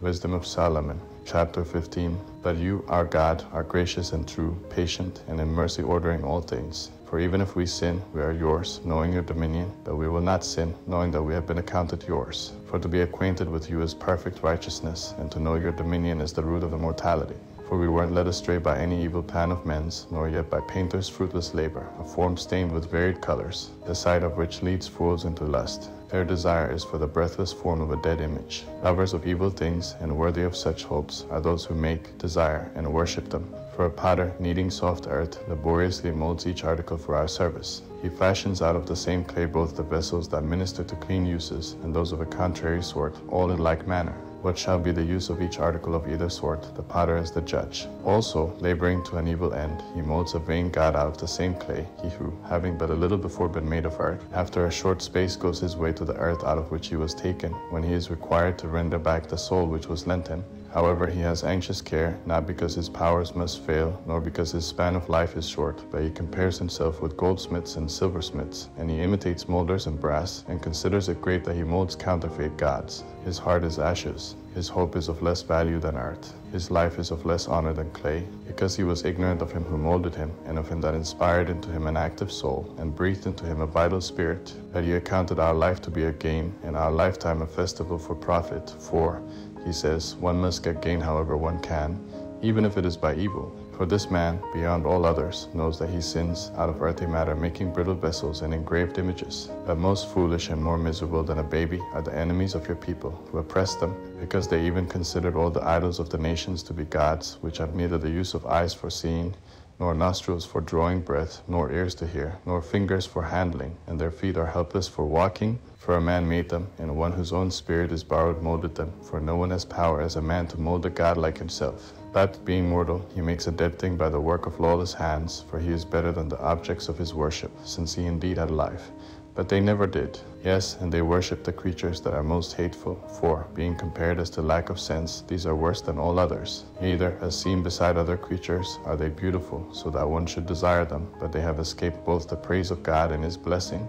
Wisdom of Solomon, chapter 15. But you, our God, are gracious and true, patient, and in mercy ordering all things. For even if we sin, we are yours, knowing your dominion, but we will not sin, knowing that we have been accounted yours. For to be acquainted with you is perfect righteousness, and to know your dominion is the root of immortality. For we weren't led astray by any evil plan of men's, nor yet by painters' fruitless labor, a form stained with varied colors, the sight of which leads fools into lust. Their desire is for the breathless form of a dead image. Lovers of evil things, and worthy of such hopes, are those who make, desire, and worship them. For a potter, kneading soft earth, laboriously molds each article for our service. He fashions out of the same clay both the vessels that minister to clean uses, and those of a contrary sort, all in like manner. What shall be the use of each article of either sort? The potter is the judge. Also, laboring to an evil end, he molds a vain god out of the same clay, he who, having but a little before been made of earth, after a short space goes his way to the earth out of which he was taken, when he is required to render back the soul which was lent him. However, he has anxious care, not because his powers must fail, nor because his span of life is short, but he compares himself with goldsmiths and silversmiths, and he imitates molders in brass, and considers it great that he molds counterfeit gods. His heart is ashes, his hope is of less value than earth, his life is of less honor than clay, because he was ignorant of him who molded him, and of him that inspired into him an active soul, and breathed into him a vital spirit, that he accounted our life to be a gain, and our lifetime a festival for profit. For, he says, one must get gain however one can, even if it is by evil. For this man, beyond all others, knows that he sins out of earthy matter, making brittle vessels and engraved images. But most foolish and more miserable than a baby are the enemies of your people, who oppress them, because they even considered all the idols of the nations to be gods, which have neither the use of eyes for seeing, nor nostrils for drawing breath, nor ears to hear, nor fingers for handling, and their feet are helpless for walking. For a man made them, and one whose own spirit is borrowed molded them, for no one has power as a man to mold a god like himself. But, being mortal, he makes a dead thing by the work of lawless hands, for he is better than the objects of his worship, since he indeed had life. But they never did. Yes, and they worship the creatures that are most hateful, for, being compared as to lack of sense, these are worse than all others. Neither, as seen beside other creatures, are they beautiful, so that one should desire them, but they have escaped both the praise of God and his blessing,